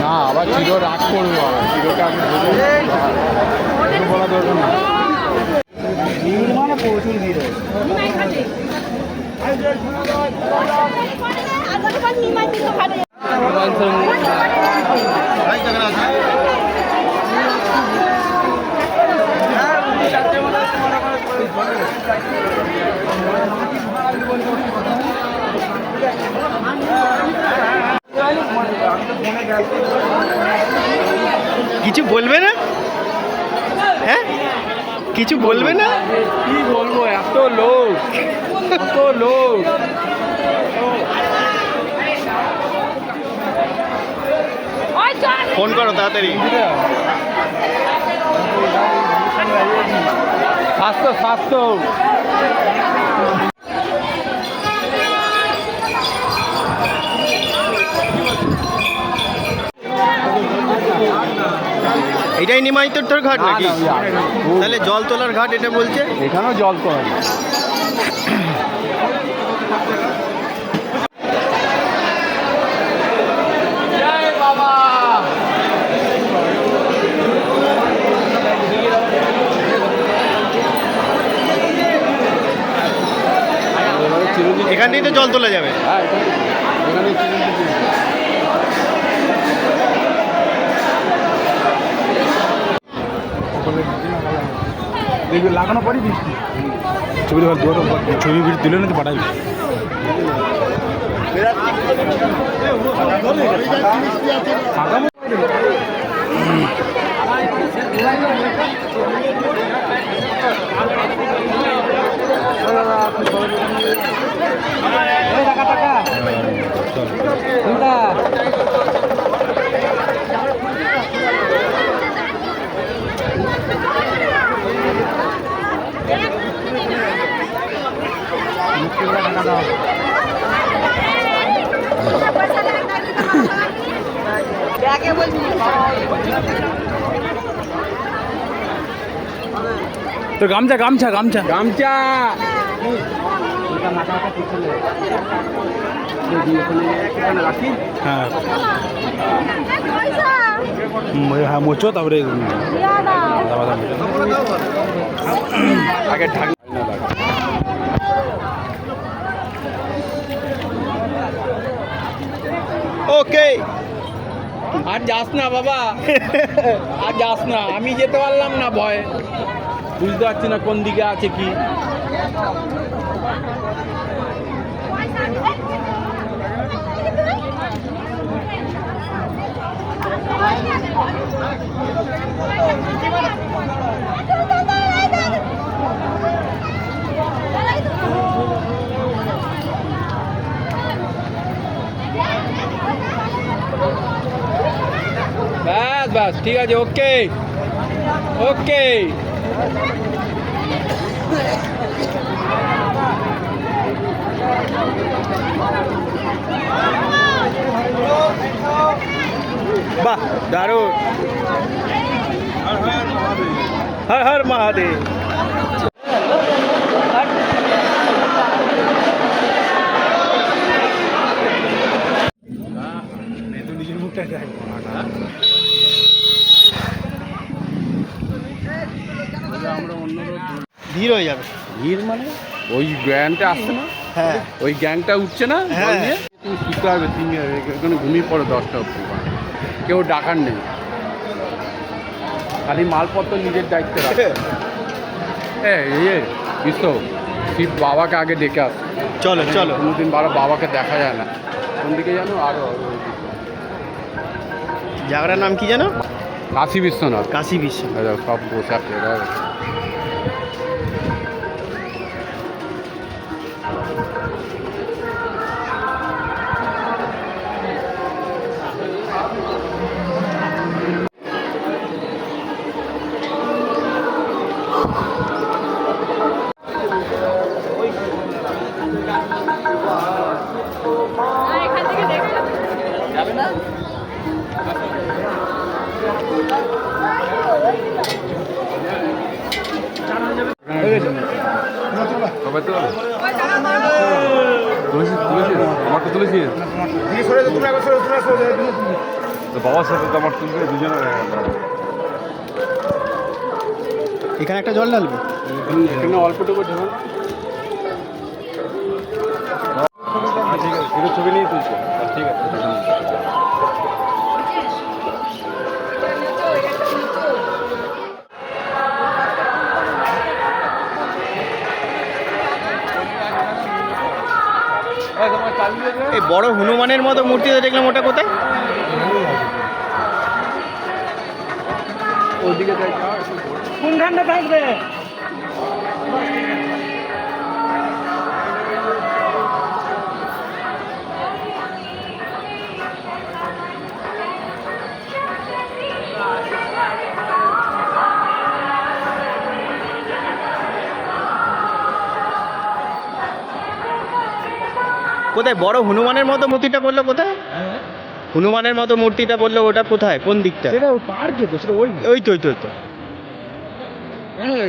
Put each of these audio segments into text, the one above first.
না আবার চিরো রাগ করবে, আবার চিরোকে আগে বলা দরকার না। মানে প্রচুর ভিড় কিছু বলবে না? হ্যাঁ কিছু বলবে না? কি বলবো, এত লোক এত লোক। ফোন করো তাড়াতাড়ি। স্বাস্থ্য স্বাস্থ্য এটাই নিমাইতর ঘাট নাকি? তাহলে জল তোলার ঘাট এটা বলছে। এখানেও জল তো হয়। এখান থেকে তো জল তোলা যাবে। হ্যাঁ এখানে দেখবি লাগানো পরই বৃষ্টি ছবি ছবি দিলে না তো পাঠাবি। তো গামছা গামছা গামছা গামছা হ্যাঁ হ্যাঁ মোচো তারপরে আগে ঢাক। ওকে আর যাস না বাবা, আর যাস না, আমি যেতে পারলাম না ভয়, বুঝতে পারছি না কোন দিকে আছে কি। ব্যাস ব্যাস ঠিক আছে, ওকে ওকে। বাহ দারুণ। হর হর মহাদেব। ভিড় হয়ে যাবে। ভিড় মানে ওই গ্যাংটা আসছে না, হ্যাঁ ওই গ্যাংটা উঠছে না, হ্যাঁ। তুমি শুতে হবে, তুমি এখানে ঘুমিয়ে পড়ো 10টা অব্দি, কেউ ডাকার নেই, খালি মালপত্র নিজের দায়িত্বে রাখে। বিশ্ব শিব বাবাকে আগে ডেকে আস। চলো চলো। কোনোদিন বাবাকে দেখা যায় না, কোন দিকে জানো, আরো জায়গাটার নাম কি জানো? কাশী বিশ্বনাথ। কাশী বিশ্ব। সব বসে আছে এরা। কবে তো তুলেছিস আমারটা তুলেছিস তো বাবার সাথে তো আমার তুলবে দুজনে এখানে একটা জল ঢালবে। এখানে অল্পটুকু ঢেলো। ঠিক আছে শুধু ছবি নিয়ে তুলছো ঠিক আছে এই বড় হনুমানের মতো মূর্তিটা দেখলাম, ওটা কোথায়? ওদিকে যাই। কোনখানটা থাকবে? কোথায় বড় হনুমানের মতো মূর্তিটা বললো কোথায়? হনুমানের মতো মূর্তিটা বললো ওটা কোথায়, কোন দিকটা? সেটা ওই পার্কে তো, সেটা ওই ওই তো ওই তো ওই তো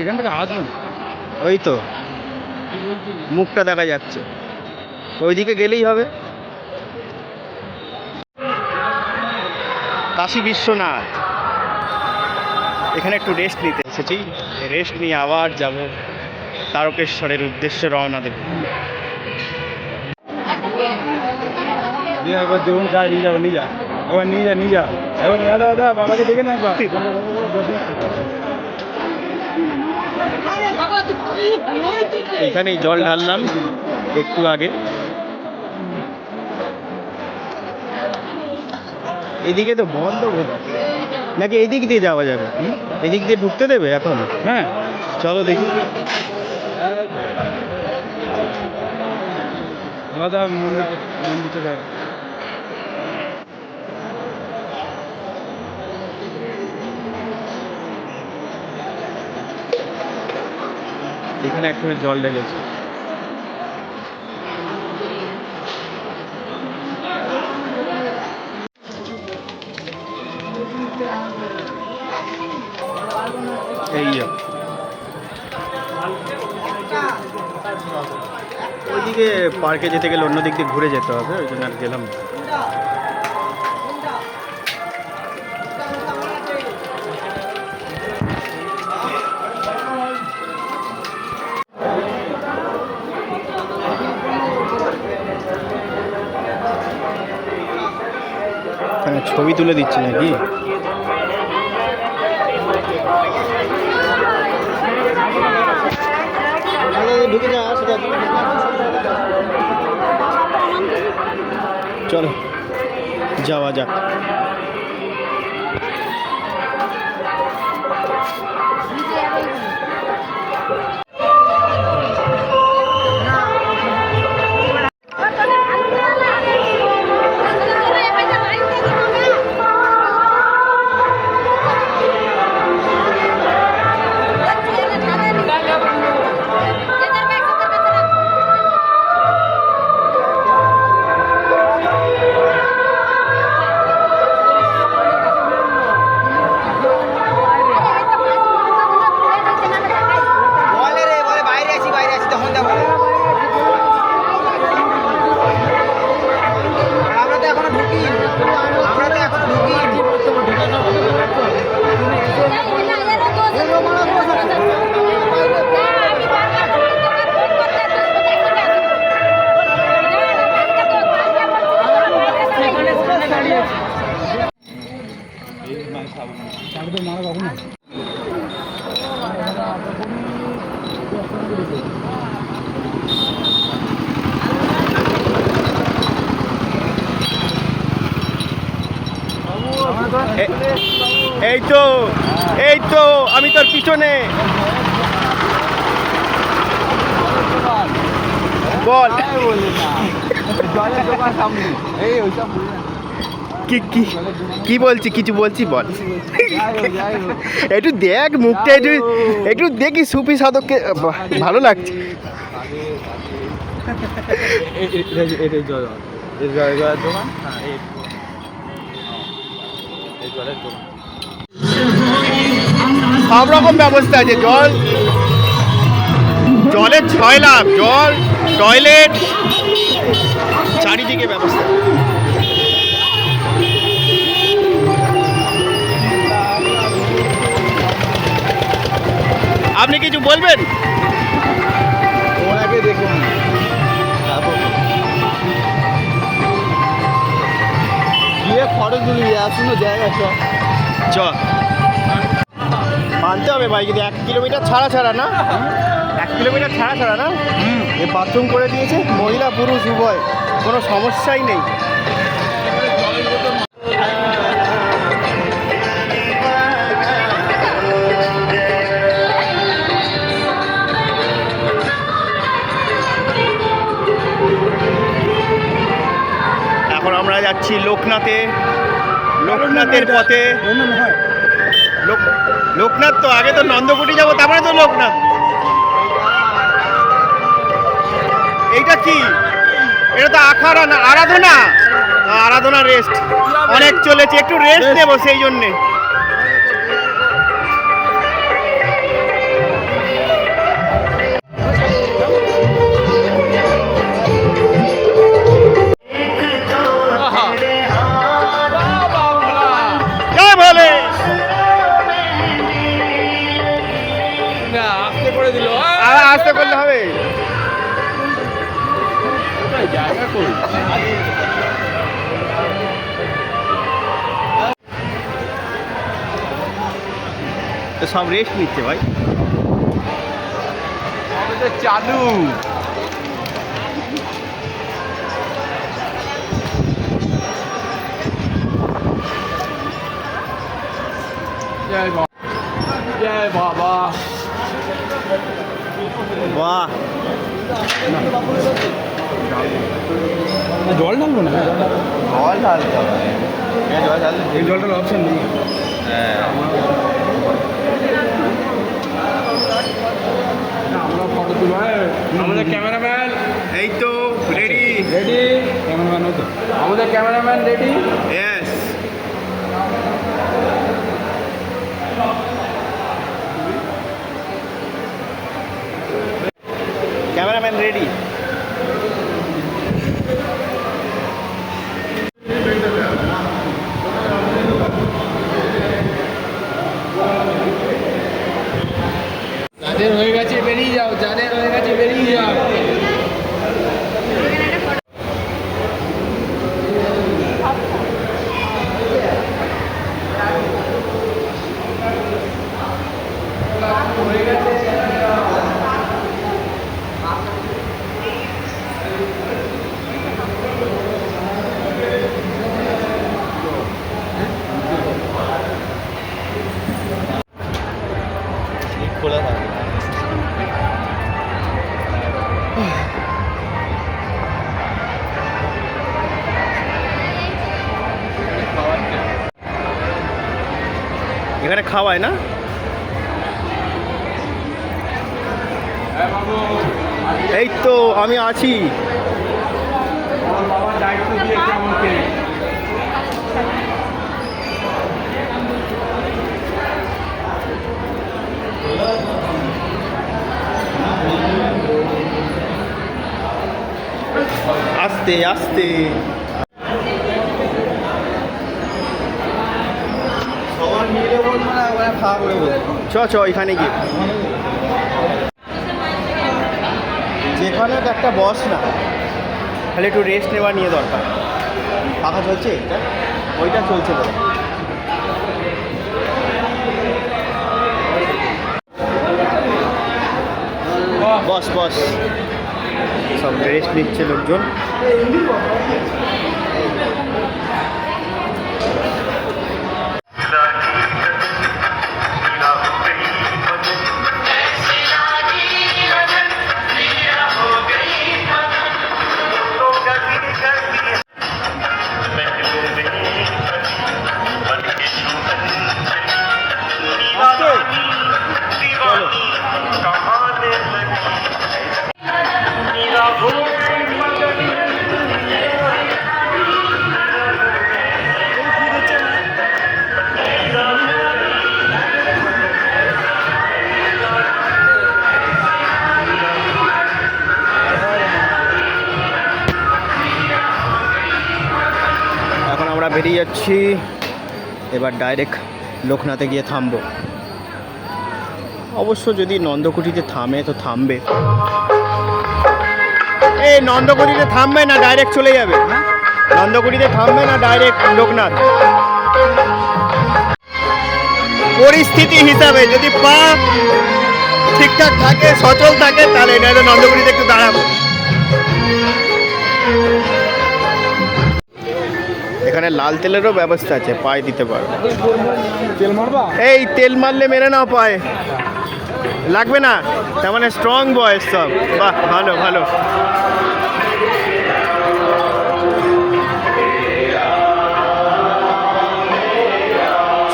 এখান থেকে আসুন। ওই তো মুখটা দেখা যাচ্ছে, ওইদিকে গেলেই হবে। কাশী বিশ্বনাথ, এখানে একটু রেস্ট নিতে এসেছি, রেস্ট নিয়ে আবার যাব তারকেশ্বরের উদ্দেশ্যে রওনা দেব। দিয়ে একবার দেখুন যা নিয়ে যাবো নিয়ে যা এবার নিয়ে যা এবার দাদা দাদা বাবাকে দেখে না একবার এখানেই জল ঢাললাম একটু আগে। এদিকে তো বন্ধ নাকি এদিক দিয়ে যাওয়া যাবে? এদিক দিয়ে ঢুকতে দেবে এখন? হ্যাঁ চলো দেখি। দাদা মন্দিরটা দেখ এখানে এক্ষুনি জল ঢেলেছে। এই ওইদিকে পার্কে যেতে গেলে অন্য দিক দিয়ে ঘুরে যেতে হবে, ওই জন্য আর গেলাম না। এখানে ছবি তুলে দিচ্ছি নাকি? চলো যাওয়া যাক। এই তো আমি তোর পিছনে। বল কি বলছি, কিছু বলছি বল। একটু দেখ মুখটা, একটু দেখি সুফি সাধককে, ভালো লাগছে। সব রকম ব্যবস্থা আছে, জলের 6 লাখ, জল, টয়লেট, চারিদিকে ব্যবস্থা। আপনি কিছু বলবেন? ওনাকে দেখুন, গিয়ে ফটো তুলি, আসুন জায়গা চ। চ মানতে হবে ভাই, কিন্তু 1 কিলোমিটার ছাড়া ছাড়া না, 1 কিলোমিটার ছাড়া ছাড়া না এ বাথরুম করে দিয়েছে, মহিলা পুরুষ উভয়, কোনো সমস্যাই নেই। এখন আমরা যাচ্ছি লোকনাথে, লোকনাথের পথে। লোকনাথ তো আগে তো নন্দকুটি যাবো, তারপরে তো লোকনাথ। এইটা কি? এটা তো আখাড়া না, আরাধনা। আরাধনা রেস্ট অনেক চলেছে, একটু রেস্ট নেবো সেই জন্যে। জয় বলে না, আস্তে করে দিল। আস্তে করলে হবে। জায়গা কই? সব রেস্ট নিচ্ছে ভাই। চালু। জয় বাবা, জয় বাবা। বাহ, জল ঢালবো না, জল ঢালতে হবে। জল ঢালতে এই জলটার অপশন নেই। আমরা ফটো তুলব। আমাদের ক্যামেরাম্যান এই তো রেডি। রেডি, ক্যামেরাম্যানও তো আমাদের cameraman ready. Yes, cameraman ready. যাদের হয়ে গেছে বেরিয়ে যাও, যাদের হয়ে গেছে বেরিয়ে যাও। খোলা থাকে। এখানে খাওয়ায় না? এই তো আমি আছি। আমার বাবা দায়িত্ব দিয়েছে আমাকে। আস্তে আস্তে। সবার মিলে বলবো না, ওরা খাওয়া করে বলবো। চ চ এখানে গিয়ে যেখানে তো একটা বস না, তাহলে একটু রেস্ট নেওয়া নিয়ে দরকার। পাখা চলছে এটা, ওইটা চলছে তো। বস বস, সব রেস্ট নিচ্ছে লোকজন। আমরা বেরিয়ে যাচ্ছি এবার ডাইরেক্ট লোকনাথে গিয়ে থামবো। অবশ্য যদি নন্দকুটিতে থামে তো থামবে। এই নন্দকুটিতে থামবে না ডাইরেক্ট চলে যাবে? নন্দকুটিতে থামবে না ডাইরেক্ট লোকনাথ? পরিস্থিতি হিসাবে যদি পা ঠিকঠাক থাকে, সচল থাকে, তাহলে নয়তো নন্দকুটিতে একটু দাঁড়াবো। এখানে লাল তেলেরও ব্যবস্থা আছে, পায়ে দিতে পারো। তেল মারবা? এই তেল মারলে মেরে নাও পায়ে, লাগবে না। তার মানে স্ট্রং বয়েস সব। বাহ, ভালো ভালো।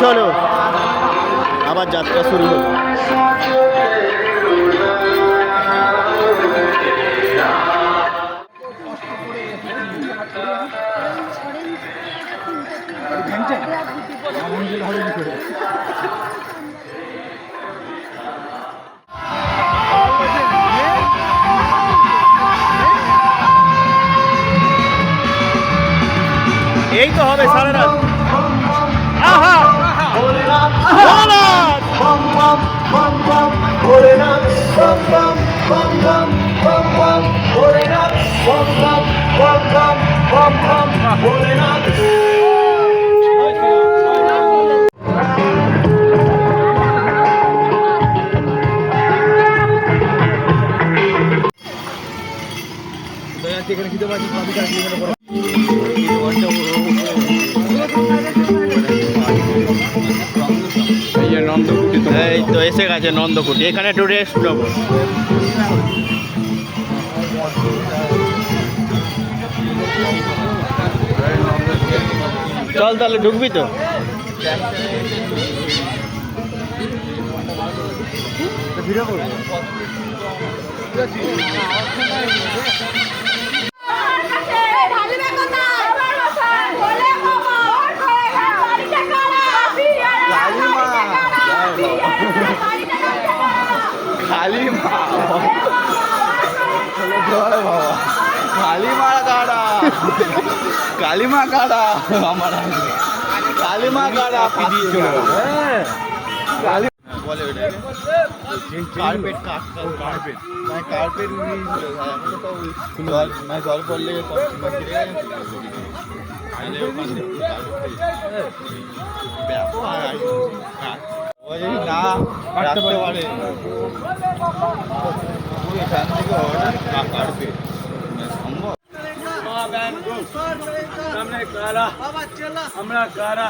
চলো আবার যাত্রা শুরু হলো। এই তো হবে সারা রাত। আহা এই যে নন্দকুটি তো এই তো এসে গেছে নন্দকুটি। এখানে একটু রেস্ট নেবো। চল তাহলে, ঢুকবি তো? খালি মা কালিমা কাড়া, কালিমা কাড়া, আমার কালিমা কাড়া পিছিয়ে চলে কার্পেট কার্পেট কার্পেট জল পড়লে না রাখতে পারে এখান থেকে কার্পেট সম্ভব। সামনে কারা, আমরা কারা,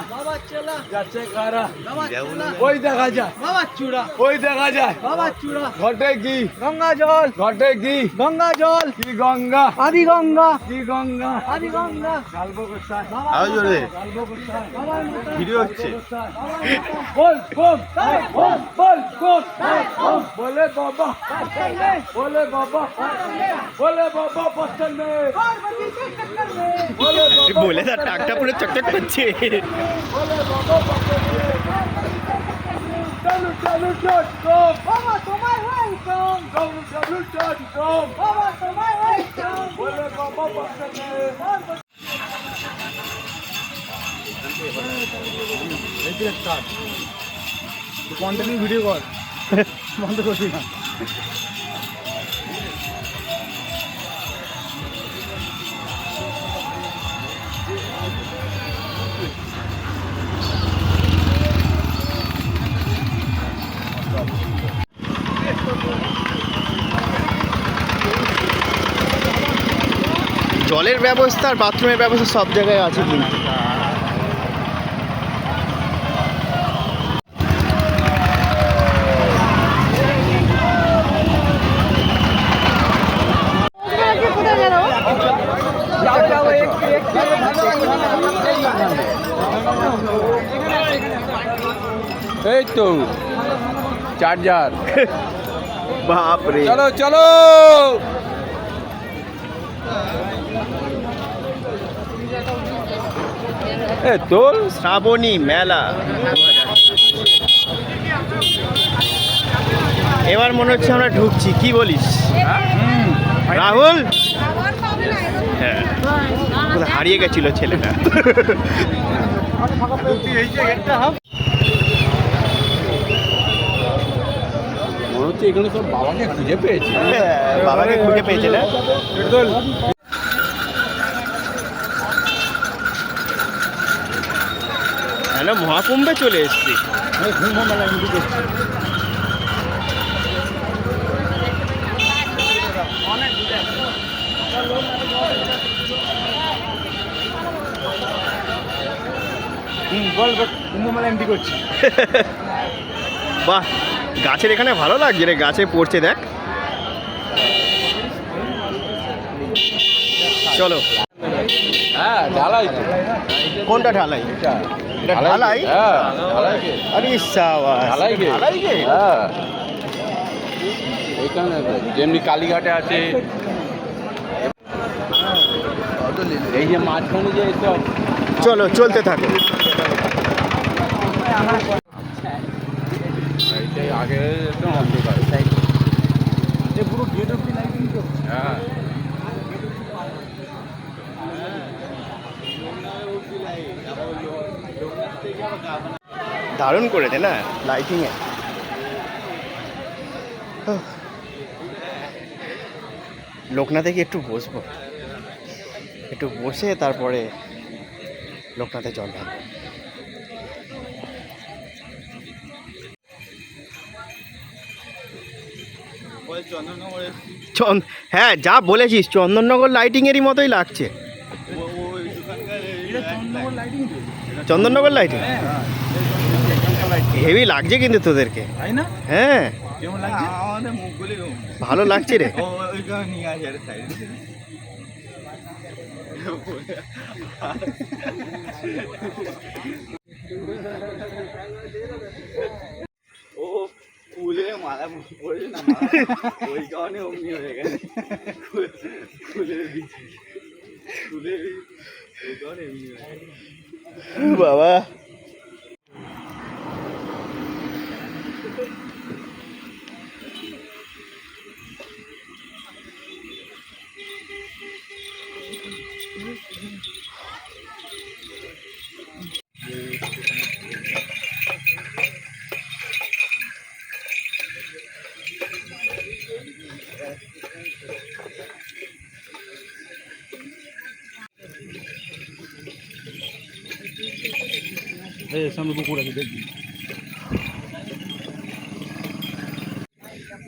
যাচ্ছে কারা, ওই দেখা যায় বাবা চূড়া, ওই দেখা যায় বাবা চূড়া। ঘটে কি গঙ্গা জল, ঘটে কি গঙ্গা জল, কি গঙ্গা আদি গঙ্গা, কি গঙ্গা আদি গঙ্গা। গালবো কোথায় আরো জোরে গালবো কোথায়, বাবার মতো ভিডিও হচ্ছে। বল বল বল বল বল বলে বাবা, বলে বাবা, বলে বাবা পছন্দ নেই, বলে তার টাকটা পুরো চকচক করছে। বাবা তোমার ওয়েলকাম, বাবা তোমার ওয়েলকাম, বলে বাবা পছন্দ নেই। কন্টিনিউ ভিডিও কর, বন্ধ করবি না। জলের ব্যবস্থা আর বাথরুমের ব্যবস্থা সব জায়গায় আছে কিন্তু। এই তো চার্জার, বাপরে, চলো চলো। এ তোল শ্রাবণী মেলা 2000। এবার মনে হচ্ছে আমরা ঢুকছি, কি বলিস রাহুল? হ্যাঁ কোথায় হারিয়ে গেছিল ছেলেটা। মনে হচ্ছে এখানে সব বাবাকে খুঁজে পেয়েছে। বাবাকে খুঁজে পেয়েছে না? হ্যালো, মহাকুম্ভে চলে এসছি। বাহ, গাছের এখানে ভালো লাগছে রে, গাছে পড়ছে দেখ। চলো। হ্যাঁ ঢালাই তো। কোনটা ঢালাই? এটা ঢালাই? হ্যাঁ ঢালাই কে? আরে সাবাস, ঢালাই কে? ঢালাই কে? হ্যাঁ এইখানে যেমনি কালীঘাটে আছে, এই যে মাঝখানে যে সব। চলো চলতে থাকো। এইটাই আগে একদম অন্ধকার। পুরো গেট অব্দি লাইটিং তো। হ্যাঁ দারুণ করেছে না লাইটিংয়ে। লোকনাথে কি একটু বসবো, একটু বসে তারপরে লোকনাথে জল ঢালবো। হ্যাঁ যা বলেছিস, চন্দননগর লাইটিংয়েরই মতোই লাগছে। চন্দননগর লাইটিং হেভি লাগছে কিন্তু তোদেরকে, হ্যাঁ ভালো লাগছে রে। বাবা সামনে পুকুর আছে দেখবি।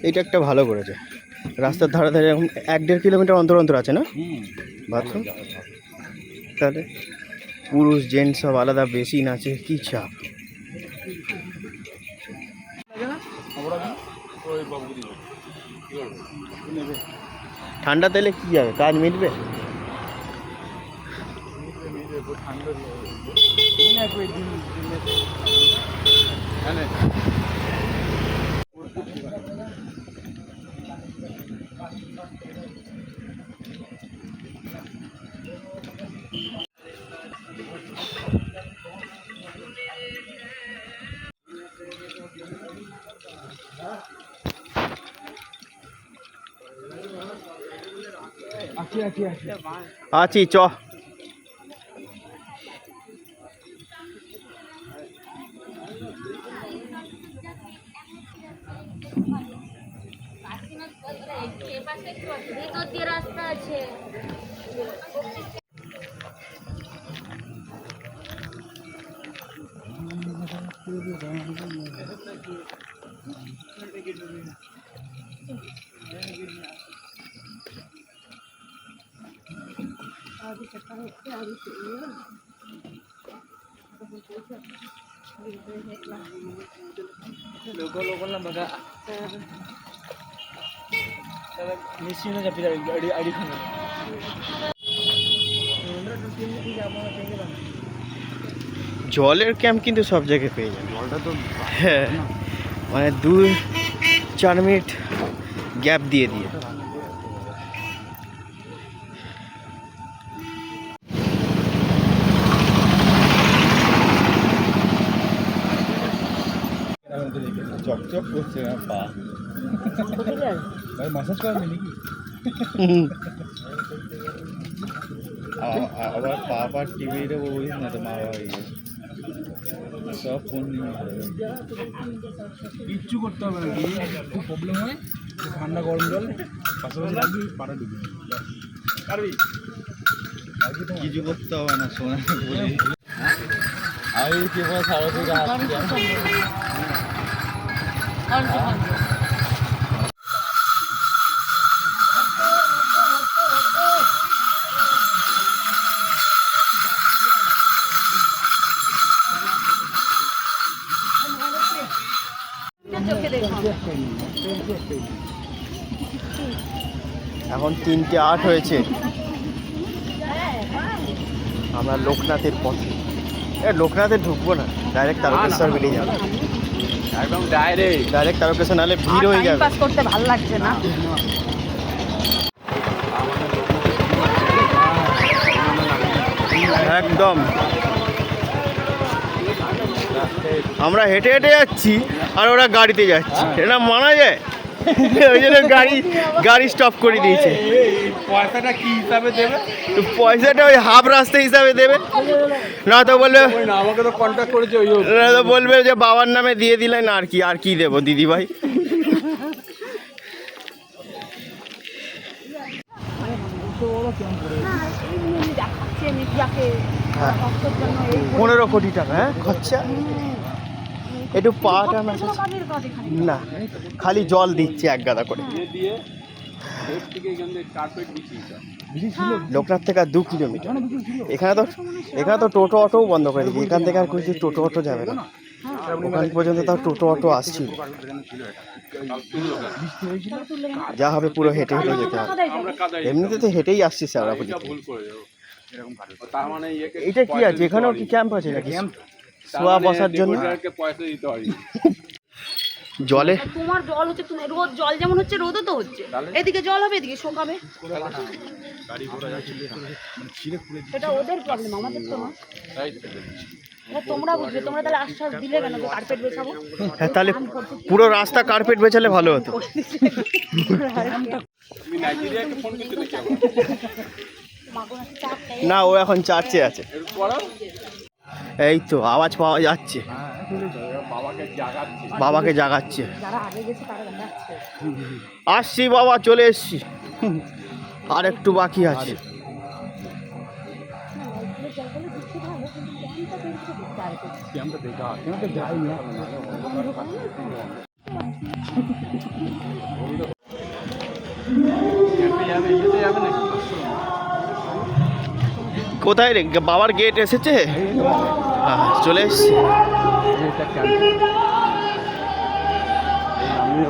এটা একটা ভালো করেছে, রাস্তার ধারে ধারে এরকম 1-1.5 কিলোমিটার অন্তর অন্তর আছে না বাথরুম? তাহলে পুরুষ জেন্টস সব আলাদা, বেসিন আছে, কি চাপ। ঠান্ডা তেলে কি যাবে, কাজ মিটবে। আছি চ। ভিতর দিয়ে রাস্তা আছে। জলের ক্যাম্প কিন্তু সব জায়গায় পেয়ে যাবে। হ্যাঁ মানে 2-4 মিনিট গ্যাপ দিয়ে দিয়ে। চকচক করছে না পা। ভাই মাসাজ করবে নাকি? আবার পাপা টিভিতে বলিস না তো মা বাবা সব ফোন নিয়ে কিচ্ছু করতে হবে না, খুব প্রবলেম হয় ঠান্ডা গরম জল পাশাপাশি রাখবি, পাটা ডুবি পারবি। কিছু করতে হবে না, শোনা বলি আমি কেবল সারা থেকে হাসছি। এখন 3:08 হয়েছে, আমরা লোকনাথের পথে। লোকনাথে ঢুকবো না, ডাইরেক্ট তারকেশ্বর বেরিয়ে যাবো। একদম ডাইরেক্ট তারকেশ্বর নাহলে ভিড় হয়ে যাবে। পাস করতে ভালো লাগছে না। একদম আমরা হেঁটে হেঁটে যাচ্ছি আর ওরা গাড়িতে যাচ্ছে, এটা মানা যায়? ওই জন্য গাড়ি স্টপ করে দিয়েছে। পয়সাটা কি হিসাবে দেবে? পয়সাটা ওই হাফ রাস্তা হিসাবে দেবে, না তো বলবে না, আমাকে তো কন্ট্যাক্ট করেছে ওই না তো বলবে যে বাবার নামে দিয়ে দিলেন, আর কি দেবো দিদি ভাই। হ্যাঁ, 15 কোটি টাকা খরচা। একটু পাটা ম্যাসেজ না, খালি জল দিচ্ছে 1 গাদা করে। লোকনাথ থেকে 2 কিলোমিটার। এখানে তো টোটো অটোও বন্ধ করে দিয়েছে, এখান থেকে আর কিছু টোটো অটো যাবে না। ওখান পর্যন্ত তাও টোটো অটো আসছিল। যা হবে পুরো হেঁটে হেঁটে যেতে হবে। এমনিতে তো হেঁটেই আসছি শ্যাওড়াফুলি। এটা কি আছে? এখানেও কি ক্যাম্প আছে নাকি শোয়া বসার জন্য? জলে তোমার জল হচ্ছে, তুমি রোদ জল যেমন হচ্ছে রোদও তো হচ্ছে, এদিকে জল হবে এদিকে শোকাবে। এটা ওদের প্রবলেম, আমাদের তো না। এটা তোমরা বুঝবে, তোমরা তাহলে আশ্বাস দিলে কেন যে কার্পেট বেছাবো? হ্যাঁ, তাহলে পুরো রাস্তা কার্পেট বেছালে ভালো হতো। না, ও এখন চার্চে আছে। এই তো আওয়াজ পাওয়া যাচ্ছে, বাবাকে জাগাচ্ছে। আসছি বাবা, চলে এসছি, আর একটু বাকি আছে। কোথায় রে বাবার গেট এসেছে? চলে এসছি।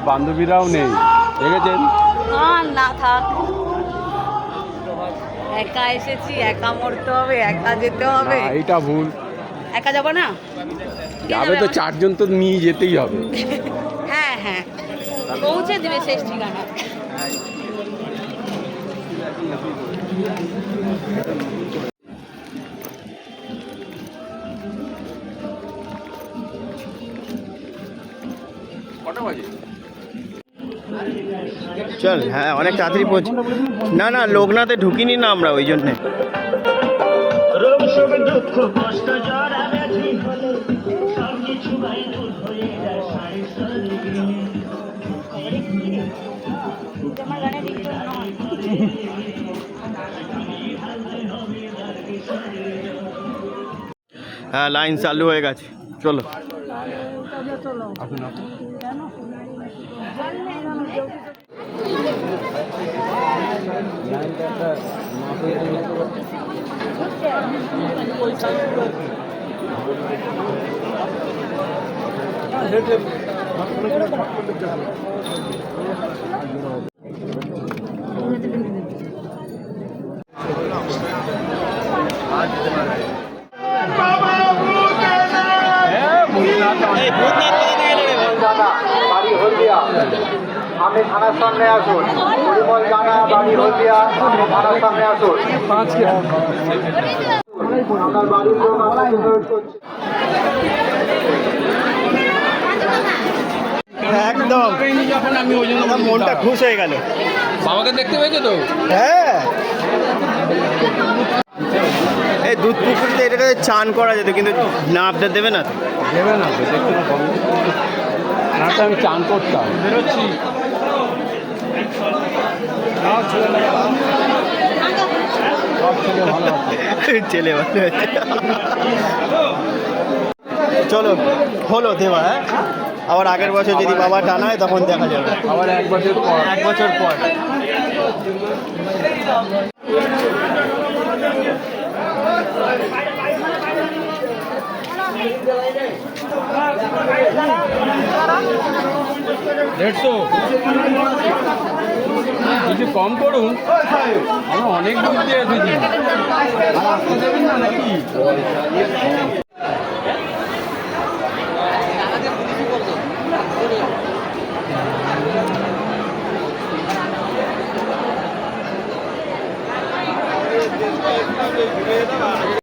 বান্ধবীরাও নেই, দেখেছেন? না থাক, একা এসেছি, একা মরতে হবে, একা যেতে হবে। এইটা ভুল, একা যাবো না? যাবে তো 4 জন তো নিয়ে যেতেই হবে। হ্যাঁ হ্যাঁ, পৌঁছে দিবে শেষ ঠিকানা। কটা বাজে? চল, হ্যাঁ অনেক তাড়াতাড়ি পৌঁছে। না লোকনাথে ঢুকিনি না আমরা, ওই জন্যে। হ্যাঁ, লাইন চালু হয়ে গেছে, চলো। বাড়ি হলদিয়া, আপনি থানার সামনে আসুন। পরিমল জানা, বাড়ি হলদিয়া, আপনি থানার সামনে আসুন। আপনার বাড়ির লোক আপনাকে অনুরোধ করছে। একদম যখন আমি ওই জন্য আমার মনটা খুশ হয়ে গেল। বাবাকে দেখতে পেয়েছো তো? হ্যাঁ, হলুদ পুকুরতে এটাকে চান করা যেত, কিন্তু না আপডেট দেবে না তো। দেবে না তো, দেখতে না বন্ধ না তো আমি চান করতাম। বেরোচ্ছি ছেলে ভালো হয়েছে। চলো হলো দেওয়া, হ্যাঁ আবার আগের বছর যদি বাবা টানা হয় তখন দেখা যাবে, আবার 1 বছর পর। 1 বছর পর। দেড়শো কিছু কম করুন, আমরা অনেক দূর দিয়ে এসেছি, আর আসতে দেবেন না নাকি?